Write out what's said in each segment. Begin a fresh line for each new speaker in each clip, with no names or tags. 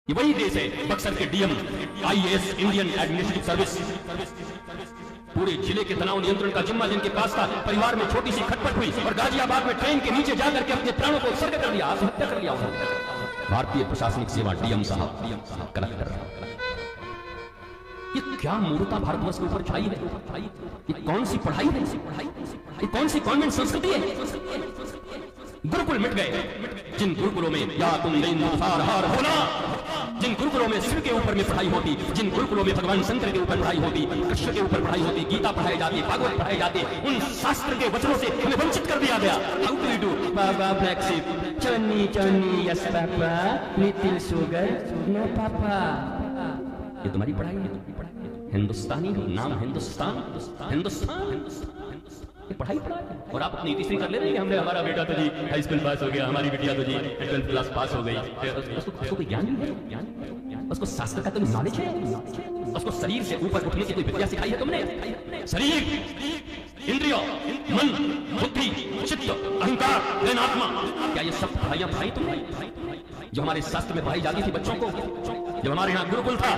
ये वही देश है बक्सर के DM IAS Indian administrative service पूरे जिले के तनाव नियंत्रण का जिम्मा जिनके पास था। परिवार में छोटी सी खटपट हुई और गाजियाबाद में ट्रेन के नीचे जाकर के अपने प्राणों को उत्सर्ग कर दिया, आत्महत्या कर लिया। भारतीय प्रशासनिक सेवा डीएम साहब, कलेक्टर, ये क्या मूर्खता भारतवर्ष के ऊपर छाई है। ये कौन सी पढ़ाई है, ये कौन सी कॉन्वेंट संस्कृति है। गुरुकुल मिट गए। जिन गुरुकुलों में या तुम हार होना, जिन गुरुकुलों में शिव के ऊपर में पढ़ाई होती, जिन गुरुकुलों में भगवान शंकर के ऊपर पढ़ाई होती, कृष्ण के ऊपर पढ़ाई होती, गीता पढ़ाई जाती, भागवत पढ़ाई जाती, उन शास्त्र के वचनों से हमें वंचित कर दिया गया। How do you do baa baa black sheep Johnny Johnny yes papa little sugar no papa. ये तुम्हारी पढ़ाई है। हिंदुस्तानी नाम हिंदुस्तान, हिंदुस्तान पढ़ाई और आप अपनी तीसरी कर ले रहे हैं। हमने हमारा बेटा तो जी हाई स्कूल पास हो गया, हमारी बिटिया तो जी 12th क्लास पास हो गई। उसको कोई ज्ञान नहीं है, उसको शास्त्र का तो नॉलेज है, उसको शरीर से ऊपर उठने की कोई विद्या सिखाई है तुमने। शरीर, इंद्रिय, मन, बुद्धि, चित्त, अहंकार, देन आत्मा, क्या ये सब पढ़ाइयां पढ़ाई तुमने जो हमारे शास्त्र में पढ़ाई जाती थी बच्चों को। जब हमारे यहाँ गुरुकुल था,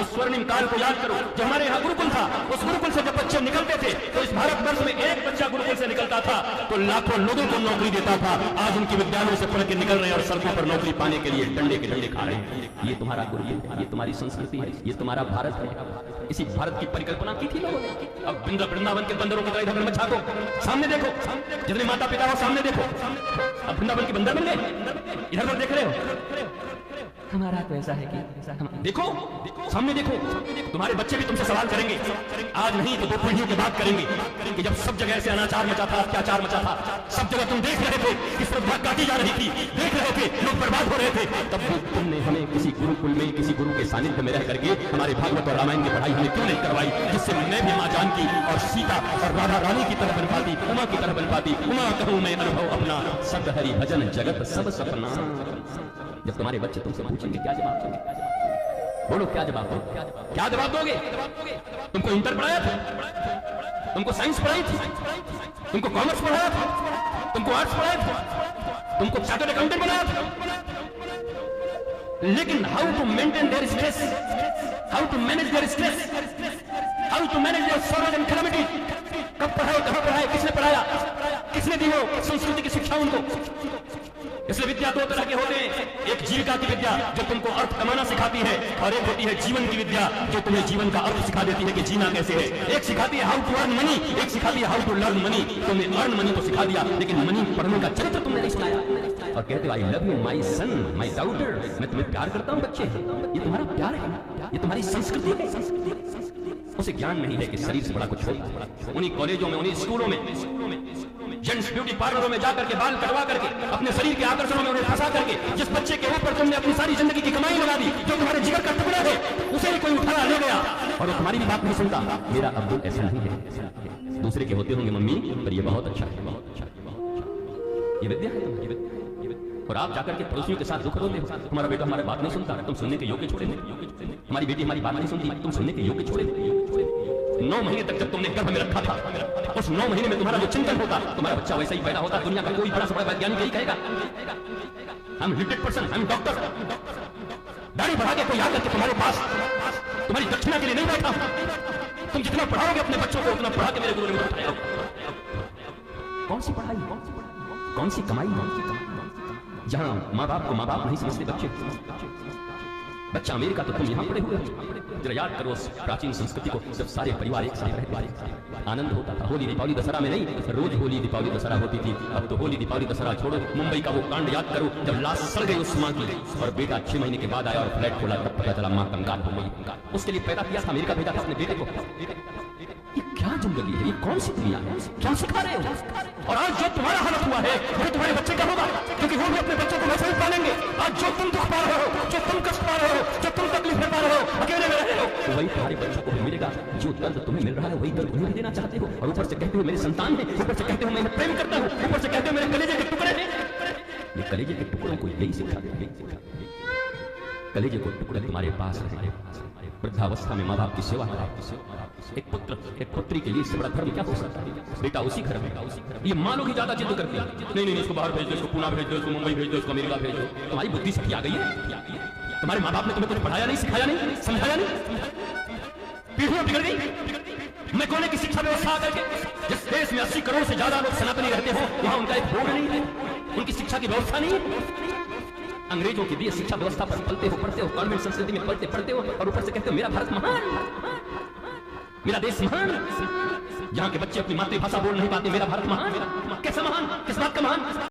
उस स्वर्णिम काल को याद करो। जब हमारे यहाँ गुरुकुल था, उस गुरुकुल से जब बच्चे निकलते थे तो इस भारतवर्ष में एक बच्चा गुरुकुल से निकलता था तो लाखों लोगों को नौकरी देता था। आज उनकी विद्यालयों से पढ़ के निकल रहे हैं और सड़कों पर नौकरी पाने के लिए डंडे के डंडे खा रहे हैं। ये तुम्हारा गुरुकुल है, ये तुम्हारी संस्कृति है, ये तुम्हारा भारत है। इसी भारत की परिकल्पना की थी लोगों ने। अब वृंदावन के बंदरों की तरह इधर मत झांको, सामने देखो, जितने माता पिता हो सामने देखो। अब वृंदावन के बंदर बन गए, इधर उधर देख रहे हो। हमारा तो ऐसा है कि देखो, सामने देखो, तुम्हारे बच्चे भी तुमसे सवाल करेंगे। आज नहीं तो 2 पीढ़ियों के बाद करेंगे कि जब सब जगह से अनाचार मचा था, अत्याचार मचा था, सब जगह तुम देख रहे थे कि श्रद्धा काटी जा रही थी, देख रहे थे लोग बर्बाद हो रहे थे, तब तुमने हमें किसी गुरुकुल में किसी गुरु के सानिध्य में रह करके हमारे भागवत और रामायण की पढ़ाई हमें क्यों नहीं करवाई, जिससे मैं भी माँ जानकी और सीता और राधा रानी की तरह बन पाती, उमा की तरह बन पाती। उमा कहूं मैं अनुभव अपना, सत हरि भजन जगत सब सपना। जब तुम्हारे बच्चे तुमसे पूछेंगे क्या जवाब दोगे, बोलो क्या जवाब दोगे, क्या जवाब दोगे। तुमको इंटर पढ़ाया था, तुमको साइंस पढ़ाई थी, तुमको कॉमर्स पढ़ाया था, तुमको आर्ट्स पढ़ाया था, तुमको चार्टर्ड अकाउंटेंट बनाया था, लेकिन how to maintain their stress, how to manage their stress, how to manage their sorrows and calamity, कब पढ़ाए, कहां पढ़ाए, किसने पढ़ाया, किसने दी वो संस्कृति की शिक्षा उनको। इसलिए विद्या 2 तरह के होते हैं, एक जीविका की विद्या जो तुमको अर्थ कमाना सिखाती है, और एक होती है जीवन की विद्या जो तुम्हें जीवन का अर्थ सिखा देती है कि जीना कैसे है। एक सिखाती है हाउ टू अर्न मनी, एक सिखाती है हाउ टू लर्न मनी। तुमने अर्न मनी तो सिखा दिया, लेकिन मनी पढ़ने का चरित्र तुमने नहीं सिखाया। और कहते हो I love you my son my daughter, मैं तुम्हें प्यार करता हूं बच्चे। ये तुम्हारा प्यार है, ये तुम्हारी संस्कृति है। उसे ज्ञान नहीं है कि शरीर से बड़ा कुछ होता। उन्हीं कॉलेजों में, उन्हीं स्कूलों में, जेंट्स ब्यूटी पार्लरों में जाकर के बाल कटवा करके, अपने शरीर के आकर्षणों में उन्हें फंसा करके, जिस बच्चे के ऊपर तुमने अपनी सारी जिंदगी की कमाई लगा दी, जो तुम्हारे जिगर का टुकड़ा है, उसे ही कोई उठाया ले गया और वो तुम्हारी भी बात नहीं सुनता। मेरा अब्दुल ऐसा नहीं है, दूसरे के होते होंगे मम्मी, पर ये बहुत अच्छा है, बहुत अच्छा है, ये विद्या है तुम्हारी। और आप जाकर के पड़ोसियों के साथ दुख रोते हो, तुम्हारा बेटा हमारी बात नहीं सुनता, तुम सुनने के योग्य छोड़े। हमारी बेटी हमारी बात नहीं सुनती, तुम सुनने के योग्य छोड़े। 9 महीने तक जब तुमने गर्भ में रखा था, उस 9 महीने में तुम्हारा जो चिंतन होता, तुम्हारा बच्चा वैसा ही पैदा होता। दुनिया का कोई बड़ा से बड़ा वैज्ञानिक यही कहेगा, हम लिमिटेड पर्सन, हम डॉक्टर। दाढ़ी बढ़ा के कोई आकर के तुम्हारे पास तुम्हारी दक्षिणा के लिए नहीं बैठा। तुम जितना पढ़ाओगे अपने बच्चों को, उतना पढ़ा के मेरे गुरु ने बताया। कौन सी पढ़ाई, कौन सी कमाई, जहां माँ बाप को माँ बाप नहीं समझते बच्चे। बच्चा अमेरिका तो तुम यहाँ पड़े हुए हो। जरा याद करो उस प्राचीन संस्कृति को, जब सारे परिवार एक साथ रहते, आनंद होता था। होली दीपावली दशहरा में नहीं, रोज होली दीपावली दशहरा होती थी। अब तो होली दीपावली दशहरा छोड़ो, मुंबई का वो कांड याद करो जब लाश सड़ गई उस माँ की और बेटा 6 महीने के बाद आया और फ्लैट खोला, तब पता चला माँ कंगाल हो गई। उसके लिए पैदा किया था, अमेरिका भेजा था अपने बेटे को। ये क्या जिंदगी है, ये कौन सी दुनिया है, क्या सिखा रहे हो। और आज जो तुम्हारा हालत हुआ है वो तुम्हारे बच्चे का होगा, क्योंकि वो भी अपने बच्चों को वैसे ही पालेंगे। आज जो तुम दुख पा रहे हो, जो तुम कष्ट पा रहे हो, जो तुम तकलीफ पा रहे हो, अकेले में रहे हो, तो वही तुम्हारे बच्चों को भी मिलेगा। जो दर्द तुम्हें मिल रहा है वही दर्द उन्हें भी देना चाहते हो। और ऊपर से कहते हो मेरे संतान है, ऊपर से कहते हो मैं प्रेम करता हूँ, ऊपर से कहते हो मेरे कलेजे के टुकड़े हैं। ये कलेजे के टुकड़ों को यही सिखा दे, कलेजे को टुकड़े तुम्हारे पास रहे। वृद्धावस्था में माँ बाप की सेवा करें। एक पुत्र एक पुत्री के लिए इससे बड़ा धर्म क्या हो सकता है। बेटा उसी घर में, ये माँ लोग ही ज्यादा जिद करती है, नहीं नहीं इसको बाहर भेज दो, इसको पुणे भेज दो, इसको मुंबई भेज दो, इसको अमेरिका भेज दो। तुम्हारी बुद्धि से आ गई है। तुम्हारे माँ बाप ने तुम्हें कुछ पढ़ाया नहीं, सिखाया नहीं, समझाया नहीं, पीढ़ियां बिगड़ गई। मैं कोने की शिक्षा व्यवस्था करके, जिस देश में 80 करोड़ से ज्यादा लोग सनातनी रहते हो, वहां उनका एक बोर्ड नहीं है, उनकी शिक्षा की व्यवस्था नहीं है। अंग्रेजों की दी शिक्षा व्यवस्था पर पलते हो, पढ़ते हो, कॉन्वेंट संस्कृति में पढ़ते हो, और ऊपर से कहते हो मेरा भारत महान, मेरा देश महान। जहां के बच्चे अपनी मातृभाषा बोल नहीं पाते, मेरा भारत महान। कैसा महान? किस बात का महान?